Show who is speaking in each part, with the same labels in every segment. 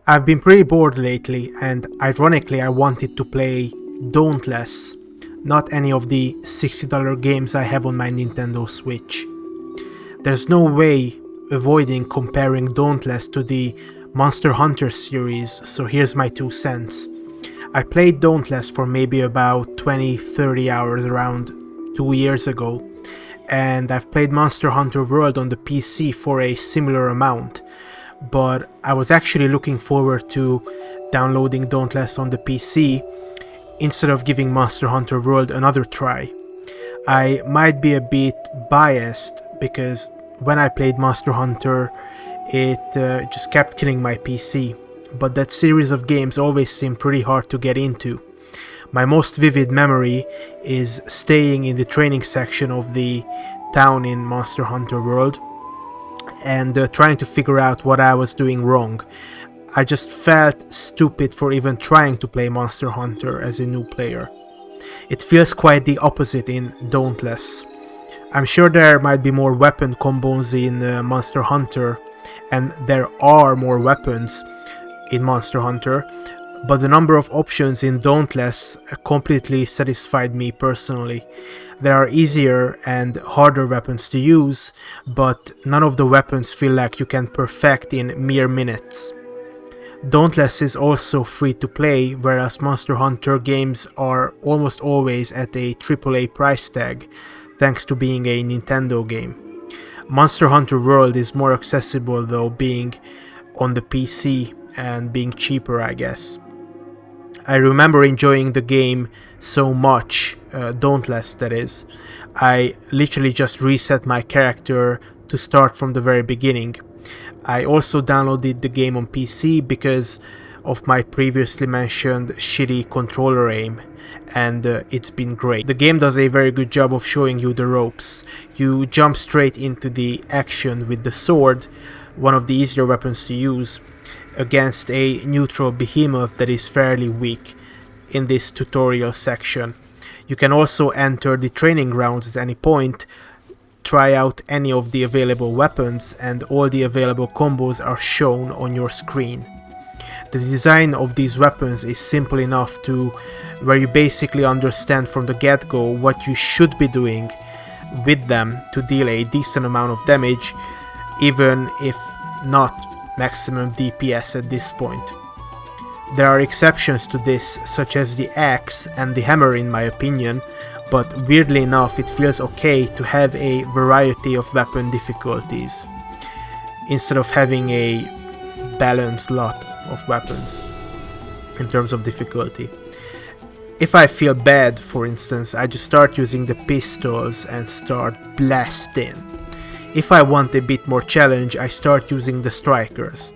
Speaker 1: I've been pretty bored lately, and ironically, I wanted to play Dauntless, not any of the $60 games I have on my Nintendo Switch. There's no way avoiding comparing Dauntless to the Monster Hunter series, so here's my 2 cents. I played Dauntless for maybe about 20-30 hours around 2 years ago, and I've played Monster Hunter World on the PC for a similar amount, but I was actually looking forward to downloading Dauntless on the PC instead of giving Monster Hunter World another try. I might be a bit biased because when I played Monster Hunter, it just kept killing my PC, but that series of games always seemed pretty hard to get into. My most vivid memory is staying in the training section of the town in Monster Hunter World and trying to figure out what I was doing wrong. I just felt stupid for even trying to play Monster Hunter as a new player. It feels quite the opposite in Dauntless. I'm sure there might be more weapon combos in Monster Hunter, and there are more weapons in Monster Hunter, but the number of options in Dauntless completely satisfied me personally. There are easier and harder weapons to use, but none of the weapons feel like you can perfect in mere minutes. Dauntless is also free to play, whereas Monster Hunter games are almost always at a AAA price tag, thanks to being a Nintendo game. Monster Hunter World is more accessible though, being on the PC and being cheaper, I guess. I remember enjoying the game so much, Dauntless that is. I literally just reset my character to start from the very beginning. I also downloaded the game on PC because of my previously mentioned shitty controller aim, and it's been great. The game does a very good job of showing you the ropes. You jump straight into the action with the sword, one of the easier weapons to use, against a neutral behemoth that is fairly weak in this tutorial section. You can also enter the training grounds at any point, try out any of the available weapons, and all the available combos are shown on your screen. The design of these weapons is simple enough to where you basically understand from the get-go what you should be doing with them to deal a decent amount of damage, even if not maximum DPS at this point. There are exceptions to this, such as the axe and the hammer in my opinion, but weirdly enough it feels okay to have a variety of weapon difficulties, instead of having a balanced lot of weapons in terms of difficulty. If I feel bad, for instance, I just start using the pistols and start blasting. If I want a bit more challenge, I start using the strikers.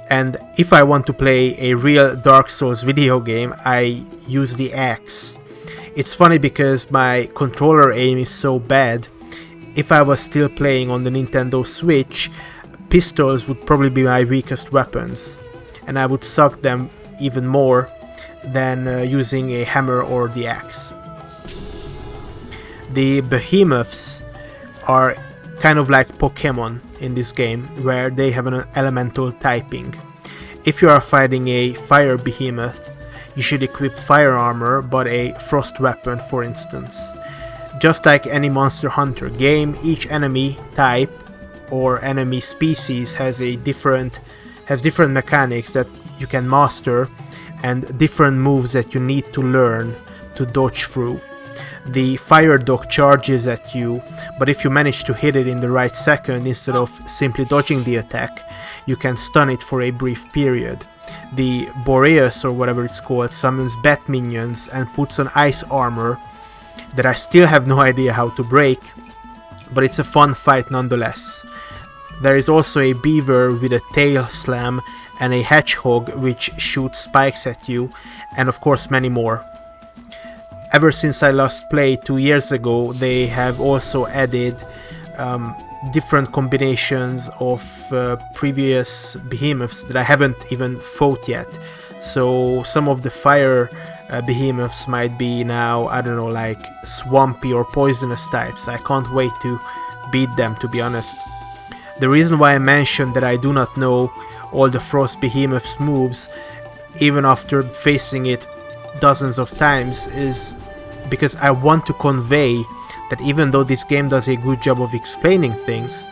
Speaker 1: And if I want to play a real Dark Souls video game, I use the axe. It's funny because my controller aim is so bad. If I was still playing on the Nintendo Switch, pistols would probably be my weakest weapons, and I would suck them even more than using a hammer or the axe. The behemoths are kind of like Pokemon in this game, where they have an elemental typing. If you are fighting a fire behemoth, you should equip fire armor but a frost weapon, for instance. Just like any Monster Hunter game, each enemy type or enemy species has different mechanics that you can master and different moves that you need to learn to dodge through. The fire dog charges at you, but if you manage to hit it in the right second instead of simply dodging the attack, you can stun it for a brief period. The Boreas, or whatever it's called, summons bat minions and puts on ice armor that I still have no idea how to break, but it's a fun fight nonetheless. There is also a beaver with a tail slam and a hedgehog which shoots spikes at you, and of course many more. Ever since I last played 2 years ago, they have also added different combinations of previous behemoths that I haven't even fought yet. So some of the fire behemoths might be now, I don't know, like swampy or poisonous types. I can't wait to beat them, to be honest. The reason why I mentioned that I do not know all the Frost Behemoth's moves, even after facing it dozens of times, is because I want to convey that even though this game does a good job of explaining things,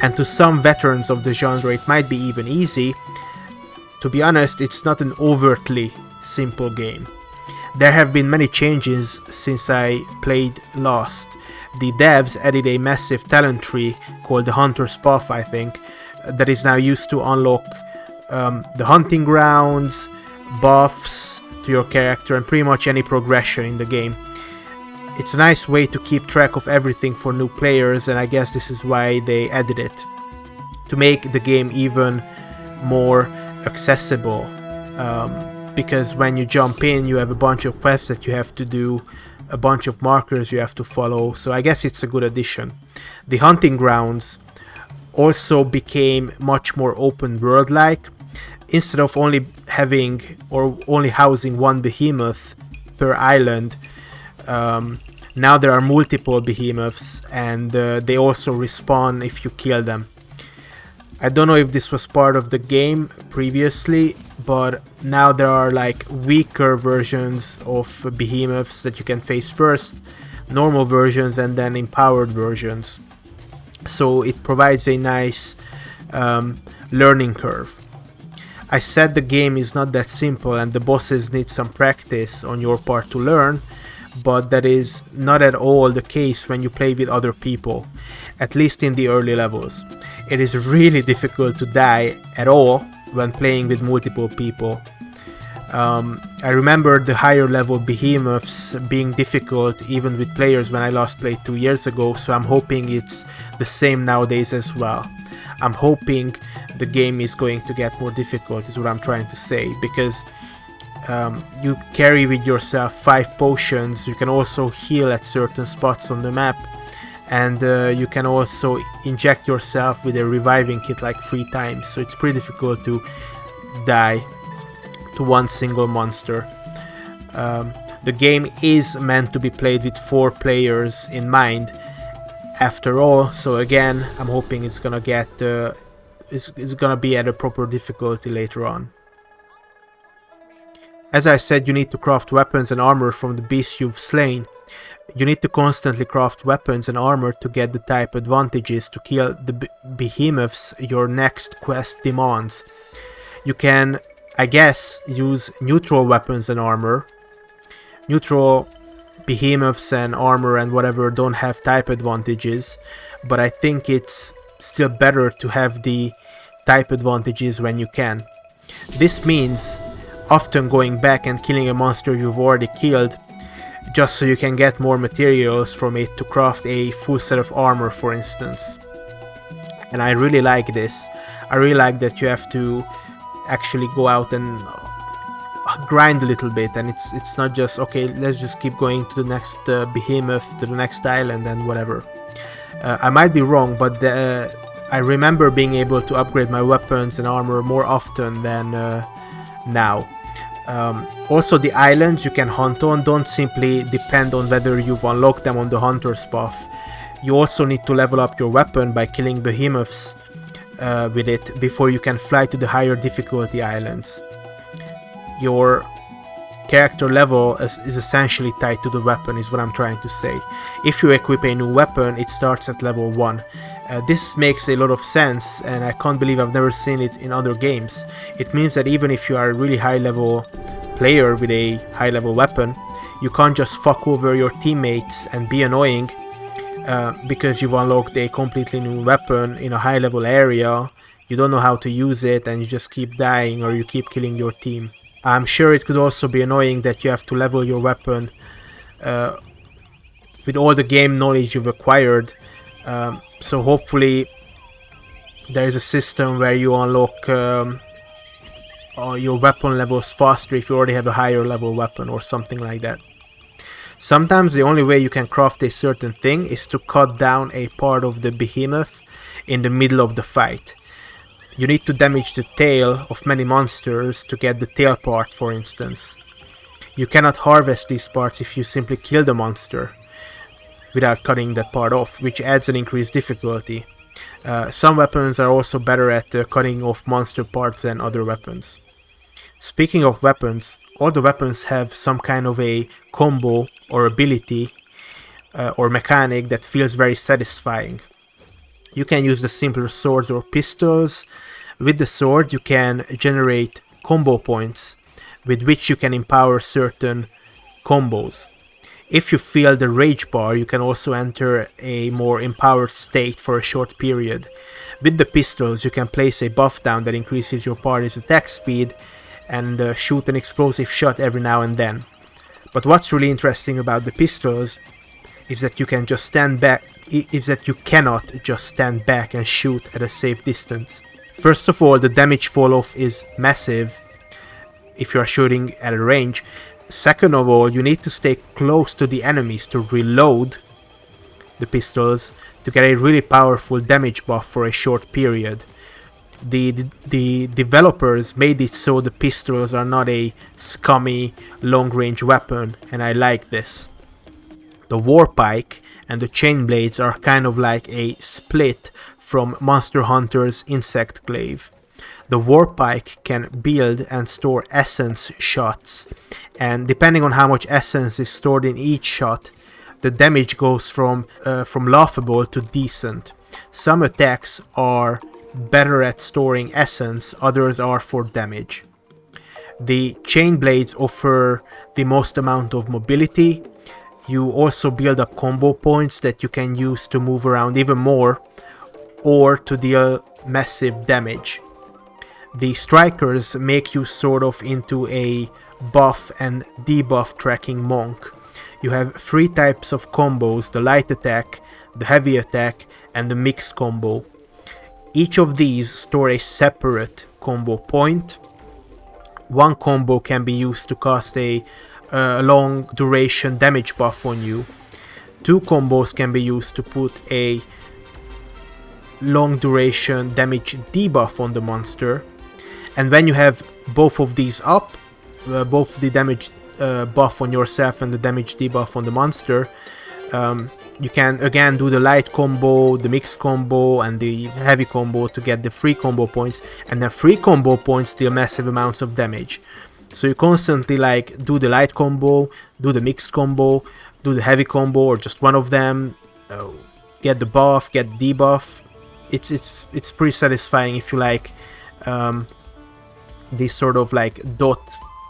Speaker 1: and to some veterans of the genre it might be even easy, to be honest, it's not an overtly simple game. There have been many changes since I played last. The devs added a massive talent tree called the Hunter's Path, I think, that is now used to unlock the hunting grounds, buffs to your character, and pretty much any progression in the game. It's a nice way to keep track of everything for new players, and I guess this is why they added it, to make the game even more accessible. Because when you jump in, you have a bunch of quests that you have to do, a bunch of markers you have to follow, so I guess it's a good addition. The hunting grounds also became much more open world like. Instead of only having or only housing one behemoth per island, now there are multiple behemoths, and they also respawn if you kill them. I don't know if this was part of the game previously, but now there are like weaker versions of behemoths that you can face first, normal versions, and then empowered versions. So it provides a nice learning curve. I said the game is not that simple and the bosses need some practice on your part to learn, but that is not at all the case when you play with other people, at least in the early levels. It is really difficult to die at all when playing with multiple people. I remember the higher level behemoths being difficult even with players when I last played 2 years ago, so I'm hoping it's the same nowadays as well. I'm hoping the game is going to get more difficult, is what I'm trying to say, because you carry with yourself 5 potions. You can also heal at certain spots on the map, and you can also inject yourself with a reviving kit like 3 times, so it's pretty difficult to die to one single monster. The game is meant to be played with 4 players in mind after all, so again I'm hoping it's gonna get it's gonna be at a proper difficulty later on. As I said, you need to craft weapons and armor from the beasts you've slain. You need to constantly craft weapons and armor to get the type advantages to kill the behemoths your next quest demands. You can, I guess, use neutral weapons and armor. Neutral behemoths and armor and whatever don't have type advantages, but I think it's still better to have the type advantages when you can. This means often going back and killing a monster you've already killed, just so you can get more materials from it to craft a full set of armor, for instance. And I really like this. I really like that you have to actually go out and grind a little bit, and it's not just, okay, let's just keep going to the next behemoth, to the next island and whatever. I might be wrong, but I remember being able to upgrade my weapons and armor more often than now. Also, the islands you can hunt on don't simply depend on whether you've unlocked them on the Hunter's Path. You also need to level up your weapon by killing behemoths with it before you can fly to the higher difficulty islands. Your character level is essentially tied to the weapon, is what I'm trying to say. If you equip a new weapon, it starts at level 1. This makes a lot of sense, and I can't believe I've never seen it in other games. It means that even if you are a really high level player with a high level weapon, you can't just fuck over your teammates and be annoying because you've unlocked a completely new weapon in a high level area. You don't know how to use it and you just keep dying, or you keep killing your team. I'm sure it could also be annoying that you have to level your weapon with all the game knowledge you've acquired. So hopefully there is a system where you unlock your weapon levels faster if you already have a higher level weapon or something like that. Sometimes the only way you can craft a certain thing is to cut down a part of the behemoth in the middle of the fight. You need to damage the tail of many monsters to get the tail part, for instance. You cannot harvest these parts if you simply kill the monster without cutting that part off, which adds an increased difficulty. Some weapons are also better at cutting off monster parts than other weapons. Speaking of weapons, all the weapons have some kind of a combo or ability or mechanic that feels very satisfying. You can use the simpler swords or pistols. With the sword you can generate combo points with which you can empower certain combos. If you feel the rage bar, you can also enter a more empowered state for a short period. With the pistols you can place a buff down that increases your party's attack speed and shoot an explosive shot every now and then. But what's really interesting about the pistols is that you can just stand back, is that you cannot just stand back and shoot at a safe distance. First of all, the damage fall off is massive if you are shooting at a range. Second of all, you need to stay close to the enemies to reload the pistols to get a really powerful damage buff for a short period. The developers made it so the pistols are not a scummy long-range weapon, and I like this. The Warpike and the Chain Blades are kind of like a split from Monster Hunter's Insect Glaive. The Warpike can build and store essence shots, and depending on how much essence is stored in each shot, the damage goes from laughable to decent. Some attacks are better at storing essence, others are for damage. The Chain Blades offer the most amount of mobility. You also build up combo points that you can use to move around even more or to deal massive damage. The Strikers make you sort of into a buff and debuff tracking monk. You have 3 types of combos: the light attack, the heavy attack, and the mixed combo. Each of these store a separate combo point. One combo can be used to cast a long duration damage buff on you. 2 combos can be used to put a long duration damage debuff on the monster. And when you have both of these up, both the damage buff on yourself and the damage debuff on the monster, you can again do the light combo, the mixed combo, and the heavy combo to get the 3 combo points, and the 3 combo points deal massive amounts of damage. So you constantly like do the light combo, do the mixed combo, do the heavy combo, or just one of them, get the buff, get the debuff. It's pretty satisfying if you like these sort of like dot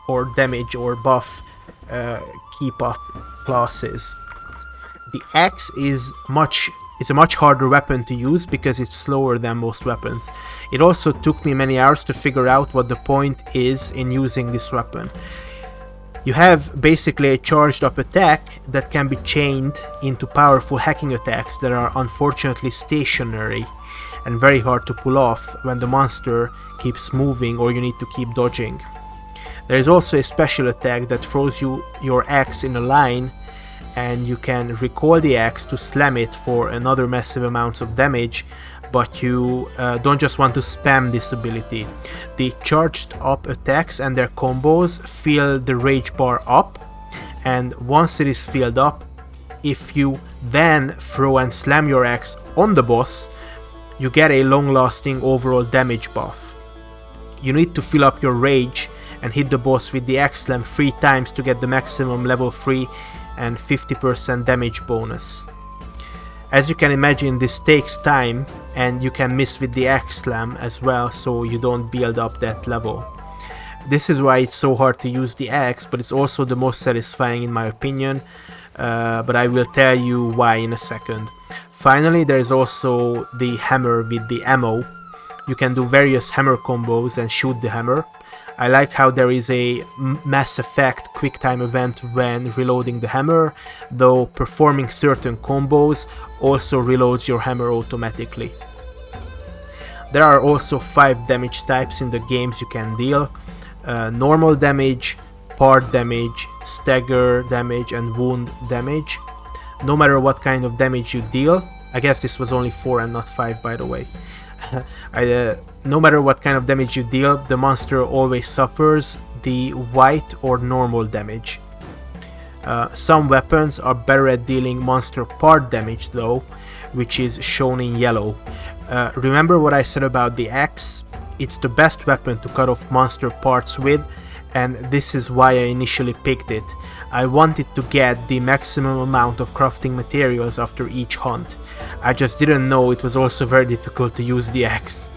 Speaker 1: or damage or buff keep up classes. The axe is a much harder weapon to use because it's slower than most weapons. It also took me many hours to figure out what the point is in using this weapon. You have basically a charged up attack that can be chained into powerful hacking attacks that are unfortunately stationary and very hard to pull off when the monster keeps moving or you need to keep dodging. There is also a special attack that throws your axe in a line, and you can recoil the axe to slam it for another massive amounts of damage, but you don't just want to spam this ability. The charged up attacks and their combos fill the rage bar up, and once it is filled up, if you then throw and slam your axe on the boss, you get a long-lasting overall damage buff. You need to fill up your rage and hit the boss with the axe slam 3 times to get the maximum level 3 and 50% damage bonus. As you can imagine, this takes time, and you can miss with the axe slam as well, so you don't build up that level. This is why it's so hard to use the axe, but it's also the most satisfying in my opinion, but I will tell you why in a second. Finally, there is also the hammer with the ammo. You can do various hammer combos and shoot the hammer. I like how there is a Mass Effect quick time event when reloading the hammer, though performing certain combos also reloads your hammer automatically. There are also 5 damage types in the games you can deal: normal damage, part damage, stagger damage, and wound damage. No matter what kind of damage you deal, I guess this was only 4 and not 5 by the way. No matter what kind of damage you deal, the monster always suffers the white or normal damage. Some weapons are better at dealing monster part damage though, which is shown in yellow. Remember what I said about the axe? It's the best weapon to cut off monster parts with, and this is why I initially picked it. I wanted to get the maximum amount of crafting materials after each hunt. I just didn't know it was also very difficult to use the axe.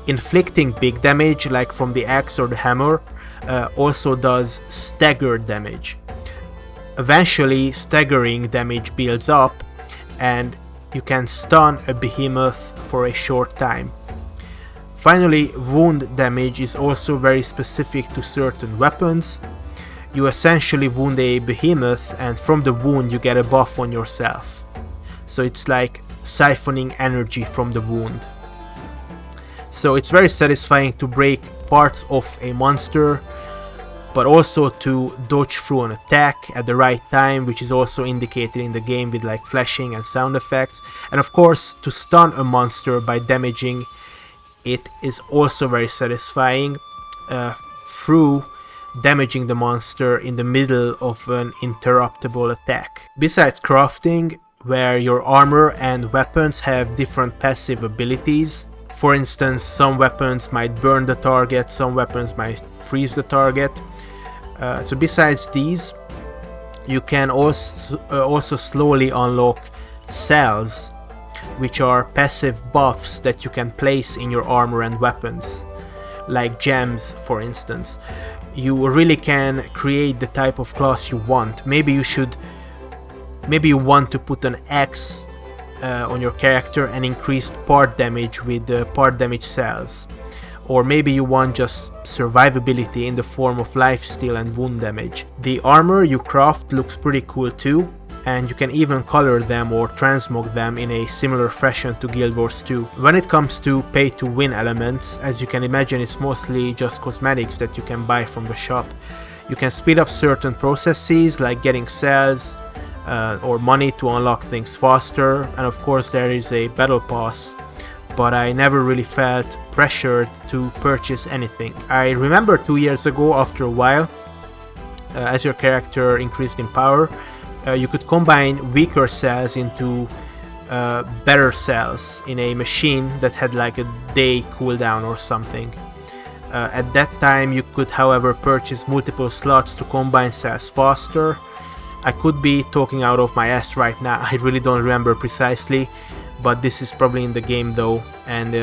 Speaker 1: Inflicting big damage, like from the axe or the hammer, also does staggered damage. Eventually, staggering damage builds up, and you can stun a behemoth for a short time. Finally, wound damage is also very specific to certain weapons. You essentially wound a behemoth, and from the wound you get a buff on yourself. So it's like siphoning energy from the wound. So it's very satisfying to break parts of a monster, but also to dodge through an attack at the right time, which is also indicated in the game with like flashing and sound effects. And of course, to stun a monster by damaging it is also very satisfying through damaging the monster in the middle of an interruptible attack. Besides crafting, where your armor and weapons have different passive abilities. For instance, some weapons might burn the target, some weapons might freeze the target. So besides these, you can also slowly unlock cells, which are passive buffs that you can place in your armor and weapons, like gems for instance. You really can create the type of class you want. Maybe you want to put an X on your character and increased part damage with part damage cells. Or maybe you want just survivability in the form of lifesteal and wound damage. The armor you craft looks pretty cool too, and you can even color them or transmog them in a similar fashion to Guild Wars 2. When it comes to pay to win elements, as you can imagine, it's mostly just cosmetics that you can buy from the shop. You can speed up certain processes like getting cells or money to unlock things faster, and of course there is a battle pass, but I never really felt pressured to purchase anything. I remember 2 years ago, after a while, as your character increased in power, you could combine weaker cells into better cells in a machine that had like a day cooldown or something. At that time you could however purchase multiple slots to combine cells faster. I could be talking out of my ass right now, I really don't remember precisely, but this is probably in the game though, and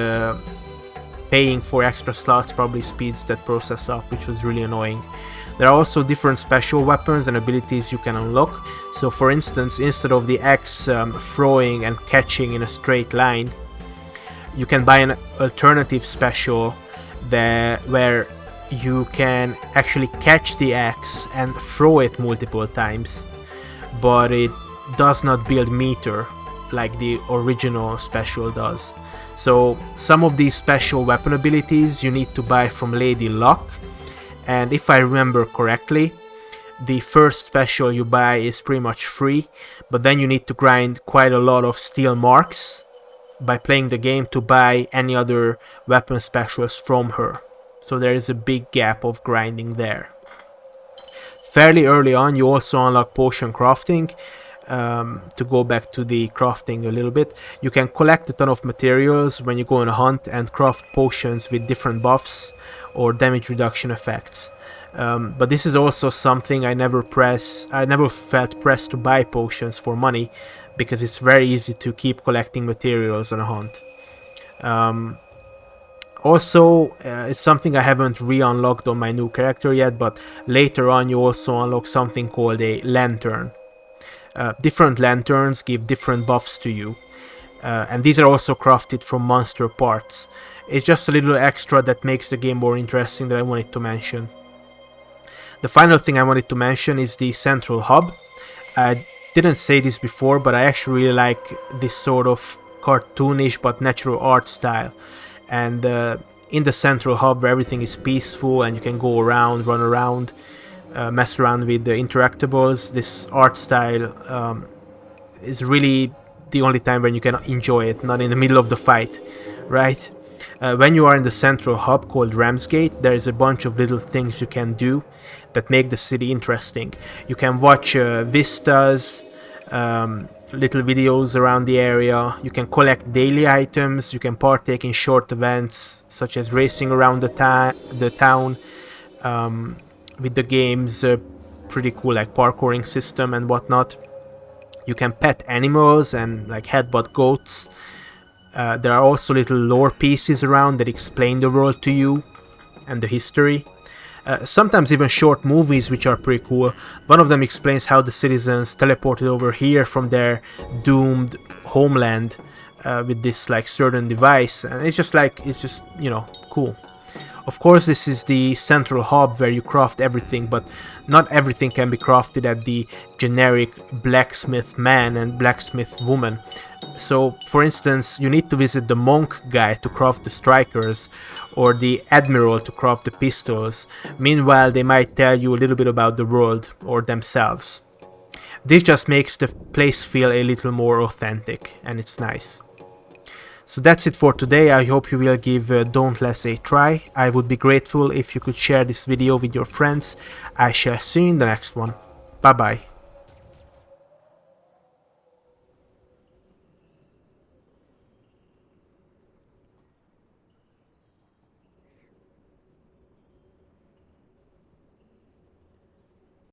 Speaker 1: paying for extra slots probably speeds that process up, which was really annoying. There are also different special weapons and abilities you can unlock. So for instance, instead of the axe throwing and catching in a straight line, you can buy an alternative special where you can actually catch the axe and throw it multiple times, but it does not build meter like the original special does. So some of these special weapon abilities you need to buy from Lady Luck, and if I remember correctly, the first special you buy is pretty much free, but then you need to grind quite a lot of steel marks by playing the game to buy any other weapon specials from her. So there is a big gap of grinding there. Fairly early on you also unlock potion crafting. To go back to the crafting a little bit, you can collect a ton of materials when you go on a hunt and craft potions with different buffs or damage reduction effects. But this is also something I never felt pressed to buy potions for money, because it's very easy to keep collecting materials on a hunt. Also, it's something I haven't re-unlocked on my new character yet, but later on you also unlock something called a lantern. Different lanterns give different buffs to you, and these are also crafted from monster parts. It's just a little extra that makes the game more interesting that I wanted to mention. The final thing I wanted to mention is the central hub. I didn't say this before, but I actually really like this sort of cartoonish but natural art style. And in the central hub where everything is peaceful and you can go around, run around, mess around with the interactables, this art style is really the only time when you can enjoy it, not in the middle of the fight, right? When you are in the central hub called Ramsgate, there is a bunch of little things you can do that make the city interesting. You can watch vistas, little videos around the area. You can collect daily items, you can partake in short events such as racing around the town with the game's pretty cool like parkouring system and whatnot. You can pet animals and like headbutt goats. There are also little lore pieces around that explain the world to you and the history. Sometimes even short movies which are pretty cool. One of them explains how the citizens teleported over here from their doomed homeland with this like certain device, and it's just you know, cool. Of course, this is the central hub where you craft everything, but not everything can be crafted at the generic blacksmith man and blacksmith woman. So, for instance, you need to visit the monk guy to craft the strikers, or the admiral to craft the pistols. Meanwhile, they might tell you a little bit about the world or themselves. This just makes the place feel a little more authentic, and it's nice. So that's it for today. I hope you will give Dauntless a try. I would be grateful if you could share this video with your friends. I shall see you in the next one. Bye bye.